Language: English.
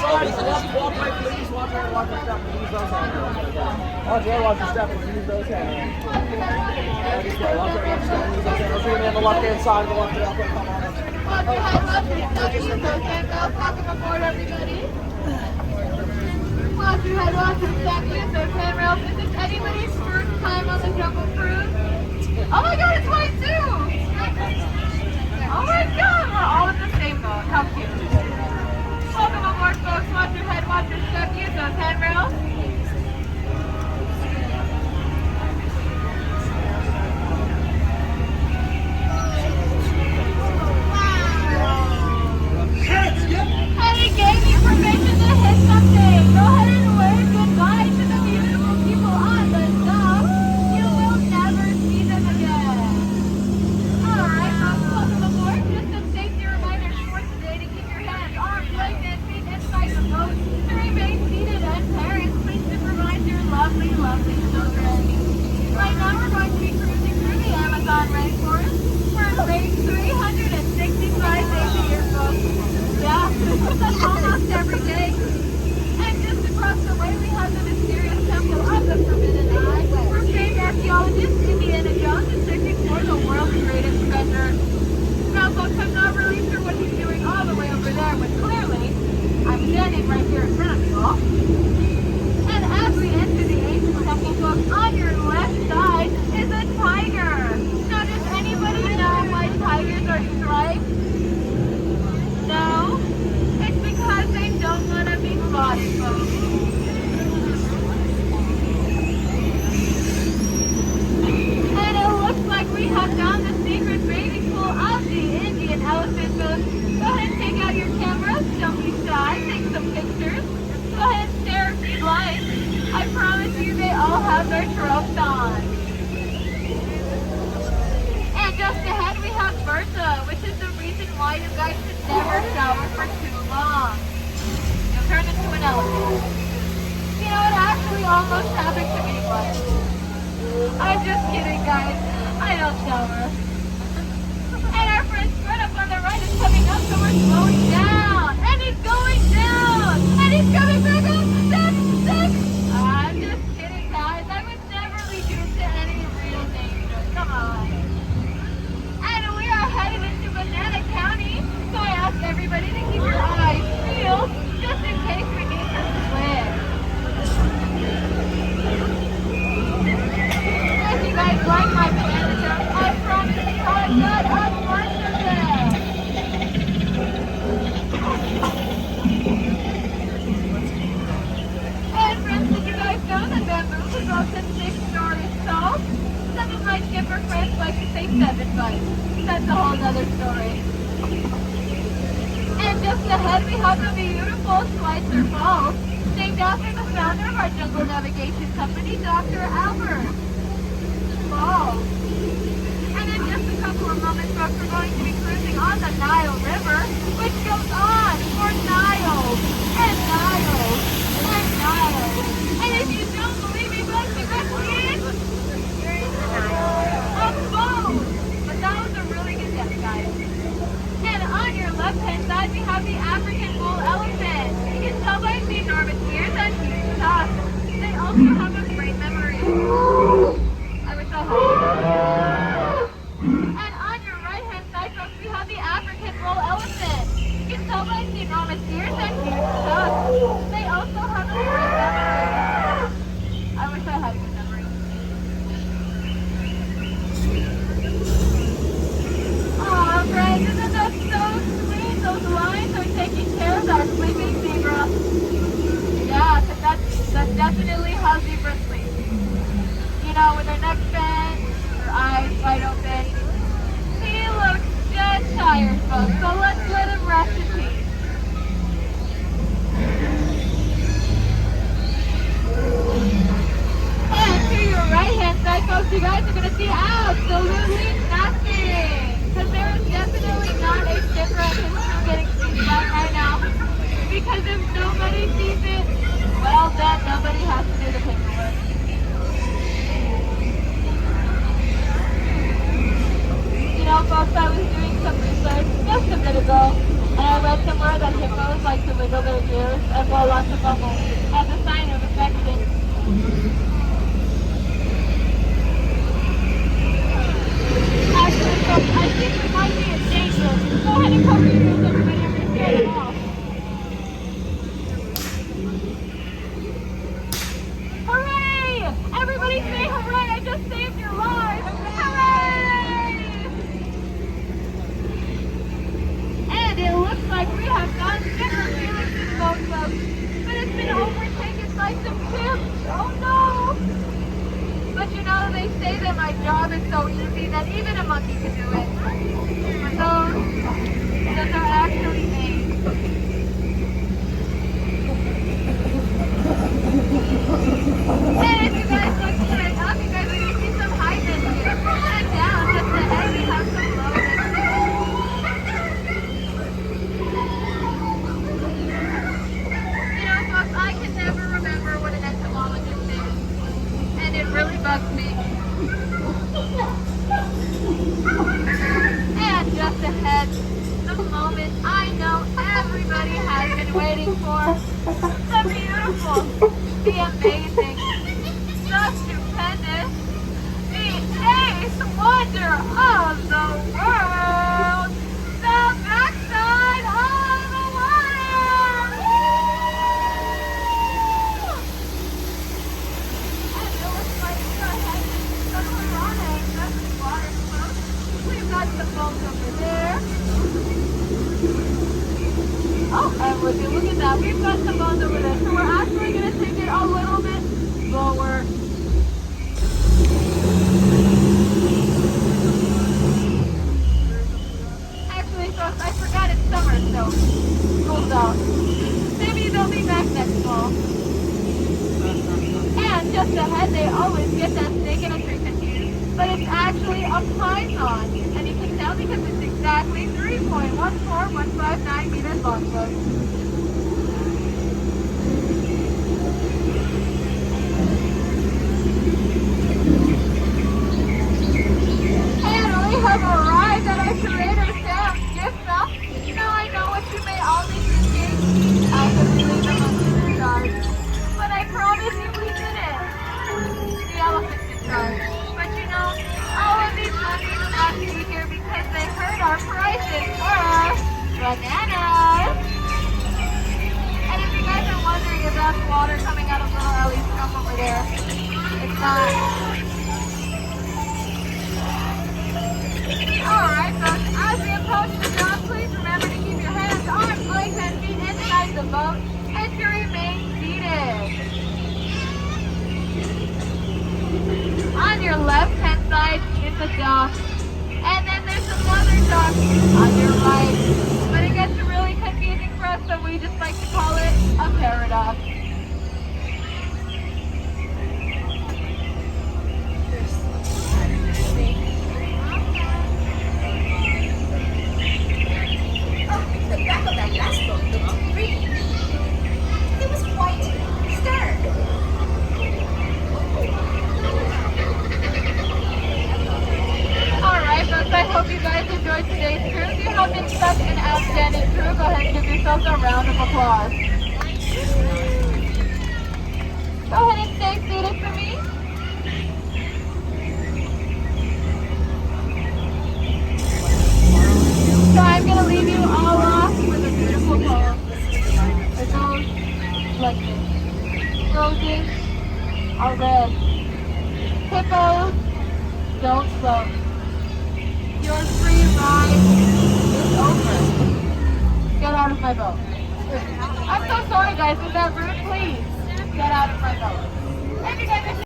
Walk right, please. Walk right, watch your step. Use those hands. Watch right, watch your step. Use those hands. Walk right, watch your step. Use those hands. You're on the left hand side of the left hand. Come on. Watch your head, watch your step. Use those hands. Welcome aboard, everybody. Watch your head, watch your step. Use those handrails. Is this anybody's first time on the Jungle Cruise? Oh my God, it's mine too! Oh my God, we're all in the same boat. How cute. Welcome aboard, folks. Watch your head, watch your step. Use those handrails. And he gave you permission to hit something. Go ahead and wave goodbye to the beautiful people on the dock. You will never see them again. Alright, welcome aboard. Just some safety reminders for today to keep your hands, arms, legs, and feet inside the boat. To remain seated, and parents, please supervise your lovely, lovely children. Right now we're going to be cruising through the Amazon rainforest for a great 365 days a year, folks. Yeah, that's almost every day. And just across the way we have the mysterious temple of the Forbidden Eye, where famed archaeologist Indiana Jones is searching for the world's greatest treasure. Now, folks, I'm not really sure what he's doing all the way over there, but clearly, I'm standing right here in front of you all. And as we enter the ancient temple, folks, on your left side is a tiger. Now, does anybody know why tigers are striped? No? It's because they don't want to be spotted, folks. And it looks like we have found the secret bathing pool of the Indian elephant, folks. Go ahead and take out your cameras. Don't be shy. Take some pictures. Go ahead and stare if you'd like. I promise you they all have their tropes on. And just ahead we have Bertha, which is the reason why you guys should never shower for too long. You'll turn into an elephant. You know, it actually almost happened to me once. I'm just kidding, guys. I don't shower. And our friend Fred up on the right is coming up, so we're slowing down. And he's going down. And he's coming back up. I'm just kidding, guys. I would never lead you into any real danger. Come on. And we are headed into Banana County, so I ask everybody to keep your eyes peeled, just in case we need to swim. If you guys like my banana jump, I promise you I've got a bunch of them. And friends, did you guys know that bamboo is also 6 stories tall? Some of my skipper friends like to say 7, but that's a whole other story. And just ahead we have the beautiful Schweitzer Falls, named after the founder of our jungle navigation company, Dr. Albert Falls. And in just a couple of moments, folks, we're going to be cruising on the Nile River, which goes on for Niles and Niles and Niles. And if you don't believe me, folks, you can see it. A boat! But that was a really good guess, guys. And on your left-hand side, we have the African bull elephant. You can tell by the enormous ears and huge tusks. They also have a great memory. I wish I had. And on your right-hand side, folks, we have the African bull elephant. You can tell by the enormous ears and huge tusks. They also have a great memory. I wish I had good memory. Aw, friends, isn't that so sweet? Those lions are taking care of that sleeping zebra. Yeah, because that's definitely how zebras sleep. You know, with their necks bent, their eyes wide open. He looks just tired, folks, so let's let him rest in peace. And to your right-hand side, folks, you guys are going to see absolutely nothing. Because there is definitely not a shipwreck getting seen right now. Because if nobody sees it, well, then nobody has to do the paperwork. You know, folks, I was doing some research just a bit ago, And I read somewhere that hippos like to wiggle their ears and blow lots of bubbles as a sign of affection. Actually, folks, I think we might be in danger. Go ahead and cover your ears, everybody. I'm going to scare them off. Hooray! Everybody say hooray! I just saved your lives! Hooray! And it looks like we have gone super feelings in the boat club. But it's been overtaken by some chimps. Oh no! But you know, they say that my job is so easy that even a monkey can do it. For those that are actually made. And if you guys look straight up, you guys are going to see some hybrids here. And down just ahead, we have some loaded. You know, folks, I can never remember what an entomologist is. And it really bugs me. And just ahead, the moment I know everybody has been waiting for. The beautiful, the amazing, the stupendous, the eighth wonder of the world, the backside of the water! Woo! And it looks like we're heading somewhere on a just water float. We've got some boats over there. Oh, and would you look at that? We've got some bones over there, so we're actually going to take it a little bit slower. Actually, folks, I forgot it's summer, so school's out. Maybe they'll be back next fall. And just ahead, they always get that snake in a tree confused, but it's actually a python. And you can tell because it's exactly 3.14159 meters long, folks. And we have arrived at our Curator Sam's gift shop. Now I know what you may all be thinking. How could we leave the monkeys in charge? But I promise you we didn't. The elephants in charge. But you know, all of these monkeys are actually here because they heard our prices are bananas. And if you guys are wondering if that's water coming out of little Ellie's cup over there, it's not. Alright, folks, as we approach the dock, please remember to keep your hands, arms, legs, and feet inside the boat and to remain seated. On your left-hand side is the dock, and then there's another dock on your right. But it gets really confusing for us, so we just like to call it a paradox. The back of that last boat looked green. It was quite stark. Alright, folks, I hope you guys enjoyed today's cruise. You have been such an outstanding crew. Go ahead and give yourselves a round of applause. Go ahead and stay seated for me. So I'm going to leave you all off with a beautiful poem. It goes like this. Roses are red. Hippos don't float. Your free ride is over. Get out of my boat. I'm so sorry, guys. Is that rude? Please get out of my boat. And you guys are